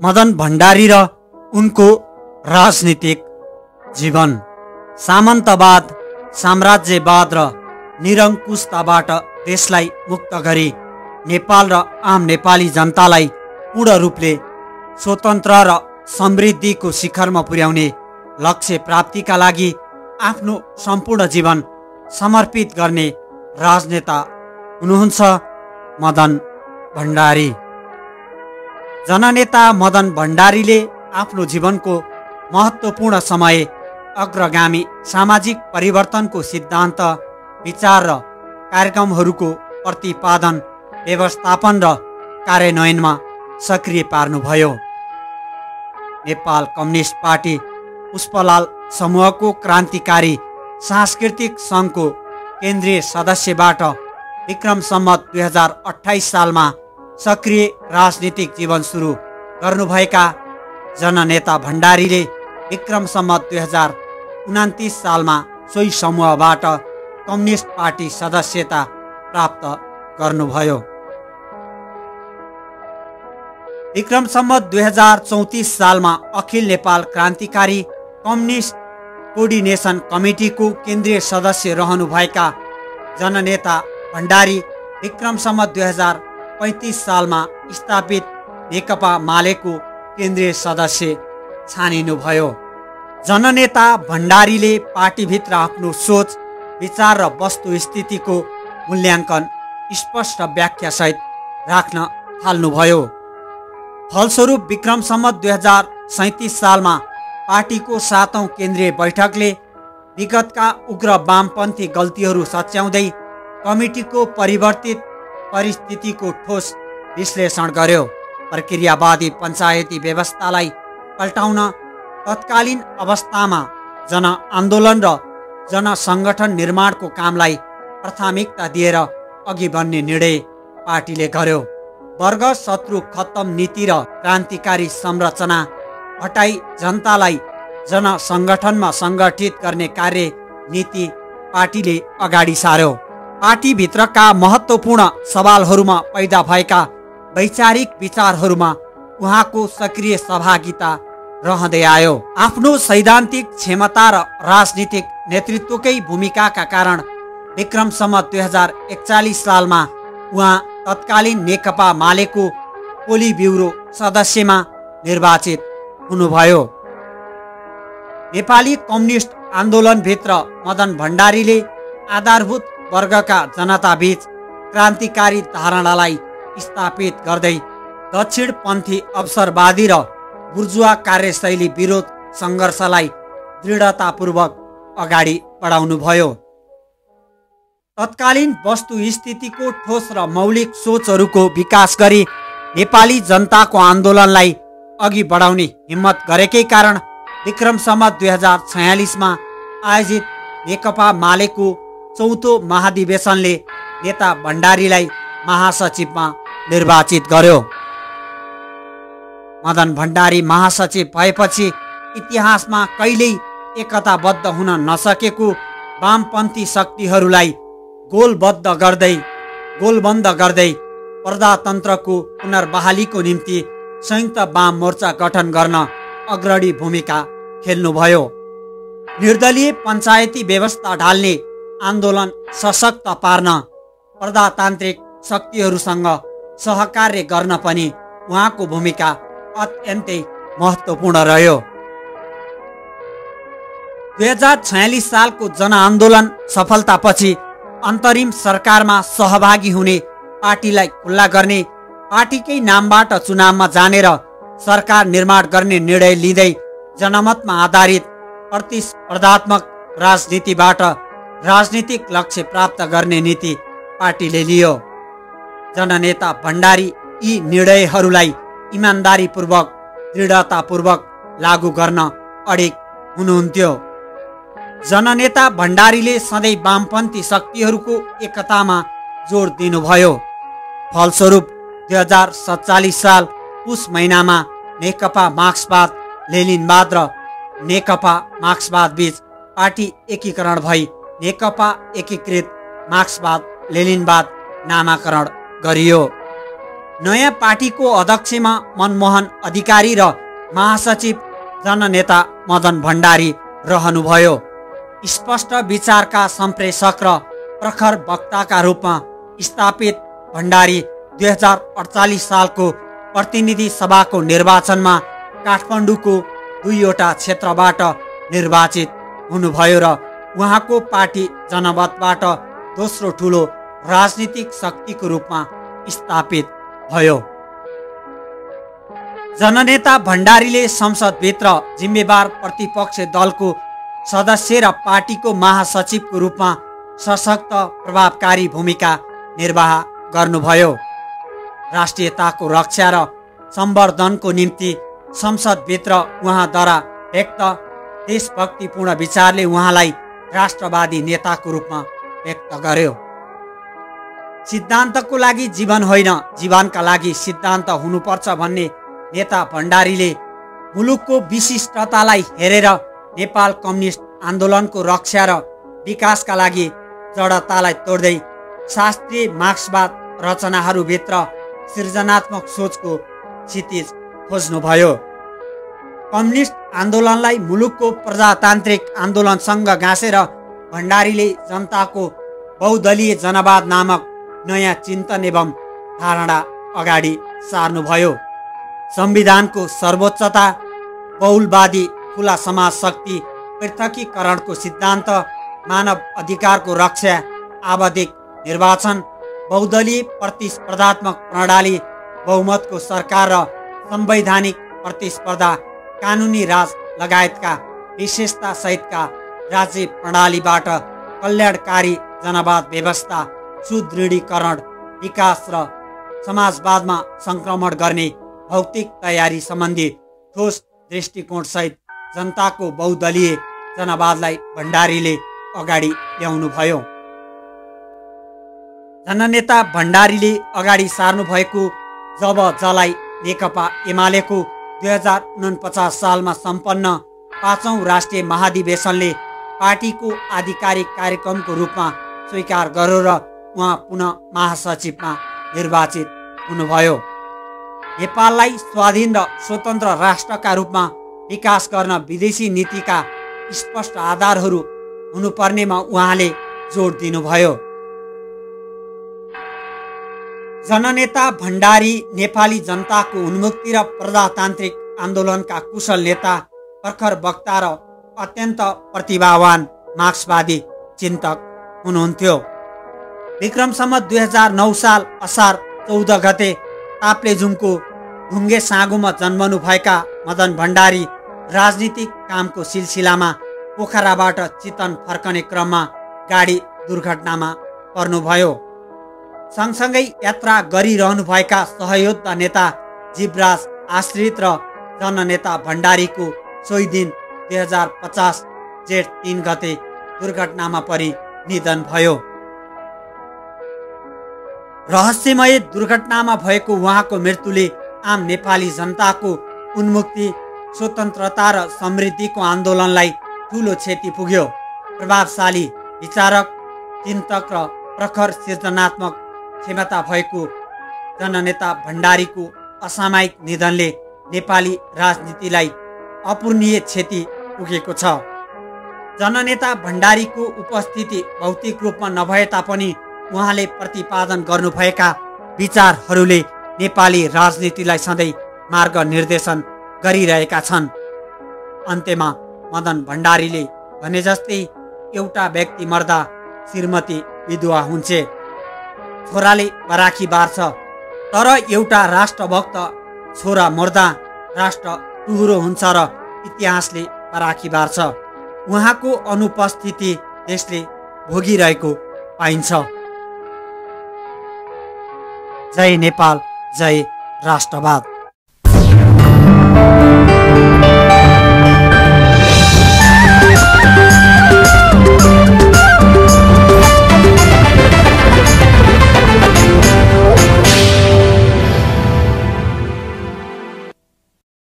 मदन भण्डारी र उनको राजनीतिक जीवन। सामन्तवाद, साम्राज्यवाद र निरङ्कुशताबाट देशलाई मुक्त गरी नेपाल र आम नेपाली जनतालाई पूर्ण रूपले स्वतन्त्र र समृद्धिको शिखरमा पुर्याउने लक्ष्य प्राप्तिका लागि आफ्नो सम्पूर्ण जीवन समर्पित गर्ने राजनेता हुनुहुन्छ मदन भण्डारी। जननेता मदन भण्डारीले आफ्नो जीवनको महत्त्वपूर्ण समय अग्रगामी सामाजिक परिवर्तनको सिद्धान्त, विचार र कार्यक्रमहरूको प्रतिपादन, व्यवस्थापन र कार्यान्वयनमा सक्रिय पार्नुभयो। नेपाल कम्युनिस्ट पार्टी पुष्पलाल समूहको क्रान्तिकारी सांस्कृतिक सङ्घको केन्द्रीय सदस्यबाट विक्रम सम्वत 2028 सालमा सक्रिय राजनीतिक जीवन सुरु गर्नुभएका जननेता भण्डारीले विक्रम सम्वत 2029 सालमा सोही समूहबाट कम्युनिस्ट पार्टी सदस्यता प्राप्त गर्नुभयो। विक्रम सम्वत 2034 सालमा अखिल नेपाल क्रान्तिकारी कम्युनिस्ट कोर्डिनेसन कमिटीको केन्द्रीय सदस्य रहनुभएका जननेता भण्डारी विक्रम सम्वत 2035 सालमा स्थापित नेकपा मालेको केन्द्रीय सदस्य छानिनुभयो। जननेता भण्डारीले पार्टीभित्र आफ्नो सोच, विचार र वस्तुस्थितिको मूल्याङ्कन स्पष्ट व्याख्यासहित राख्न थाल्नुभयो। फलस्वरूप विक्रम सम्वत 2037 सालमा पार्टीको 7औं केन्द्रीय बैठकले विगतका उग्र वामपन्थी गल्तीहरू सच्याउँदै कमिटीको परिवर्तित परिस्थितिको ठोस विश्लेषण गर्यो। प्रक्रियावादी पञ्चायती व्यवस्थालाई पल्टाउन तत्कालीन अवस्थामा जनआन्दोलन र जनसङ्गठन निर्माणको कामलाई प्राथमिकता दिएर अघि बढ्ने निर्णय पार्टीले गर्यो। वर्ग शत्रु खत्तम नीति र क्रान्तिकारी संरचना हटाई जनतालाई जनसङ्गठनमा सङ्गठित गर्ने कार्य नीति पार्टीले अगाडि सार्यो। पार्टीभित्रका महत्त्वपूर्ण सवालहरूमा पैदा भएका वैचारिक विचारहरूमा उहाँको सक्रिय सहभागिता रहँदै आयो। आफ्नो सैद्धान्तिक क्षमता र राजनीतिक नेतृत्वकै भूमिकाका कारण विक्रम सम्वत 2041 सालमा उहाँ तत्कालीन नेकपा मालेको पोली ब्युरो सदस्यमा निर्वाचित हुनुभयो। नेपाली कम्युनिस्ट आन्दोलनभित्र मदन भण्डारीले आधारभूत वर्गका जनताबीच क्रान्तिकारी धारणालाई स्थापित गर्दै दक्षिणपन्थी अवसरवादी र बुर्जुवा कार्यशैली विरोध सङ्घर्षलाई दृढतापूर्वक अगाडि बढाउनुभयो। तत्कालीन वस्तुस्थितिको ठोस र मौलिक सोचहरूको विकास गरी नेपाली जनताको आन्दोलनलाई अघि बढाउने हिम्मत गरेकै कारण विक्रम सम्वत 2046 मा आयोजित नेकपा मालेको 4औं महाधिवेशनले नेता भण्डारीलाई महासचिवमा निर्वाचित गर्यो। मदन भण्डारी महासचिव भएपछि इतिहासमा कहिल्यै एकताबद्ध हुन नसकेको वामपन्थी शक्तिहरूलाई गोलबन्द गर्दै प्रजातन्त्रको पुनर्बहालीको निम्ति संयुक्त वाम मोर्चा गठन गर्न अग्रणी भूमिका खेल्नुभयो। निर्दलीय पञ्चायती व्यवस्था ढाल्ने आन्दोलन सशक्त पार्न प्रजातान्त्रिक शक्तिहरूसँग सहकार्य गर्न पनि उहाँको भूमिका अत्यन्तै महत्त्वपूर्ण रह्यो। 2046 सालको जनआन्दोलन सफलतापछि अन्तरिम सरकारमा सहभागी हुने पार्टीलाई खुल्ला गर्ने, पार्टीकै नामबाट चुनावमा जाने र सरकार निर्माण गर्ने निर्णय लिँदै जनमतमा आधारित प्रतिस्पर्धात्मक राजनीतिबाट राजनीतिक लक्ष्य प्राप्त गर्ने नीति पार्टीले लियो। जननेता भण्डारी यी निर्णयहरूलाई इमान्दारीपूर्वक, दृढतापूर्वक लागू गर्न अडिग हुनुहुन्थ्यो। जननेता भण्डारीले सधैँ वामपन्थी शक्तिहरूको एकतामा जोड दिनुभयो। फलस्वरूप 2047 साल पुस महिनामा नेकपा मार्क्सवाद लेनिनवाद र नेकपा मार्क्सवाद बीच पार्टी एकीकरण भई नेकपा एकीकृत मार्क्सवाद लेनिनवाद नामाकरण गरियो। नयाँ पार्टीको अध्यक्षमा मनमोहन अधिकारी र महासचिव जननेता मदन भण्डारी रहनुभयो। स्पष्ट विचारका सम्प्रेषक र प्रखर वक्ताका रूपमा स्थापित भण्डारी 2048 सालको प्रतिनिधि सभाको निर्वाचनमा काठमाडौँको 2वटा क्षेत्रबाट निर्वाचित हुनुभयो र उहाँको पार्टी जनमतबाट दोस्रो ठुलो राजनीतिक शक्तिको रूपमा स्थापित भयो। जननेता भण्डारीले संसदभित्र जिम्मेवार प्रतिपक्ष दलको सदस्य र पार्टीको महासचिवको रूपमा सशक्त प्रभावकारी भूमिका निर्वाह गर्नुभयो। राष्ट्रियताको रक्षा र सम्वर्धनको निम्ति संसदभित्र उहाँद्वारा व्यक्त देशभक्तिपूर्ण विचारले उहाँलाई राष्ट्रवादी नेताको रूपमा व्यक्त गर्यो। सिद्धान्तको लागि जीवन होइन, जीवनका लागि सिद्धान्त हुनुपर्छ भन्ने नेता भण्डारीले मुलुकको विशिष्टतालाई हेरेर नेपाल कम्युनिस्ट आन्दोलनको रक्षा र विकासका लागि जडतालाई तोड्दै शास्त्रीय मार्क्सवाद रचनाहरूभित्र सृजनात्मक सोचको क्षितिज खोज्नुभयो। कम्युनिस्ट आन्दोलनलाई मुलुकको प्रजातान्त्रिक आन्दोलनसँग गाँसेर भण्डारीले जनताको बहुदलीय जनवाद नामक नयाँ चिन्तन एवं धारणा अगाडि सार्नुभयो। संविधानको सर्वोच्चता, बहुलवादी खुला समाज शक्ति, पृथकीकरणको सिद्धान्त, मानव अधिकारको रक्षा, आवधिक निर्वाचन, बहुदलीय प्रतिस्पर्धात्मक प्रणाली, बहुमतको सरकार र संवैधानिक प्रतिस्पर्धा, कानुनी राज लगायतका विशेषता सहितका राज्य प्रणालीबाट कल्याणकारी जनवाद व्यवस्था, सुदृढीकरण, विकास र समाजवादमा संक्रमण गर्ने भौतिक तयारी सम्बन्धी ठोस दृष्टिकोणसहित जनताको बहुदलीय जनवादलाई भण्डारीले अगाडि ल्याउनुभयो। जननेता भण्डारीले अगाडि सार्नु भएको जब जलाई नेकपा एमालेको 2049 सालमा सम्पन्न 5औं राष्ट्रिय महाधिवेशनले पार्टीको आधिकारिक कार्यक्रमको रूपमा स्वीकार गर्यो र उहाँ पुनः महासचिवमा निर्वाचित हुनुभयो। नेपाललाई स्वाधीन र स्वतन्त्र राष्ट्रका रूपमा विकास गर्न विदेशी नीतिका स्पष्ट आधारहरू हुनुपर्नेमा उहाँले जोड दिनुभयो। जननेता भण्डारी नेपाली जनताको उन्मुक्ति र प्रजातान्त्रिक आन्दोलनका कुशल नेता, प्रखर वक्ता र अत्यन्त प्रतिभावान मार्क्सवादी चिन्तक हुनुहुन्थ्यो। विक्रम सम्वत 2009 साल असार 14 गते ताप्लेजुङको ढुङ्गे साँगोमा जन्मनुभएका मदन भण्डारी राजनीतिक कामको सिलसिलामा पोखराबाट चितवन फर्कने क्रममा गाडी दुर्घटनामा पर्नुभयो। सँगसँगै यात्रा गरिरहनुभएका सहयोद्धा नेता जीवराज आश्रित र जननेता भण्डारीको सोही दिन 2050 जेठ 3 गते दुर्घटनामा परि निधन भयो। रहस्यमय दुर्घटनामा भएको उहाँको मृत्युले आम नेपाली जनताको उन्मुक्ति, स्वतन्त्रता र समृद्धिको आन्दोलनलाई ठूलो क्षति पुग्यो। प्रभावशाली विचारक, चिन्तक र प्रखर सृजनात्मक क्षमता भएको जननेता भण्डारीको असामयिक निधनले नेपाली राजनीतिलाई अपूर्णीय क्षति पुगेको छ। जननेता भण्डारीको उपस्थिति भौतिक रूपमा नभए तापनि उहाँले प्रतिपादन गर्नुभएका विचारहरूले नेपाली राजनीतिलाई सधैँ मार्ग निर्देशन गरिरहेका छन्। अन्त्यमा मदन भण्डारीले भने जस्तै एउटा व्यक्ति मर्दा श्रीमती विधवा हुन्छे, छोराले बराखी बार्छ, तर एउटा राष्ट्रभक्त छोरा मर्दा राष्ट्र टुहुरो हुन्छ र इतिहासले बराखी बार्छ। उहाँको अनुपस्थिति देशले भोगिरहेको पाइन्छ। जय नेपाल, जय राष्ट्रवाद।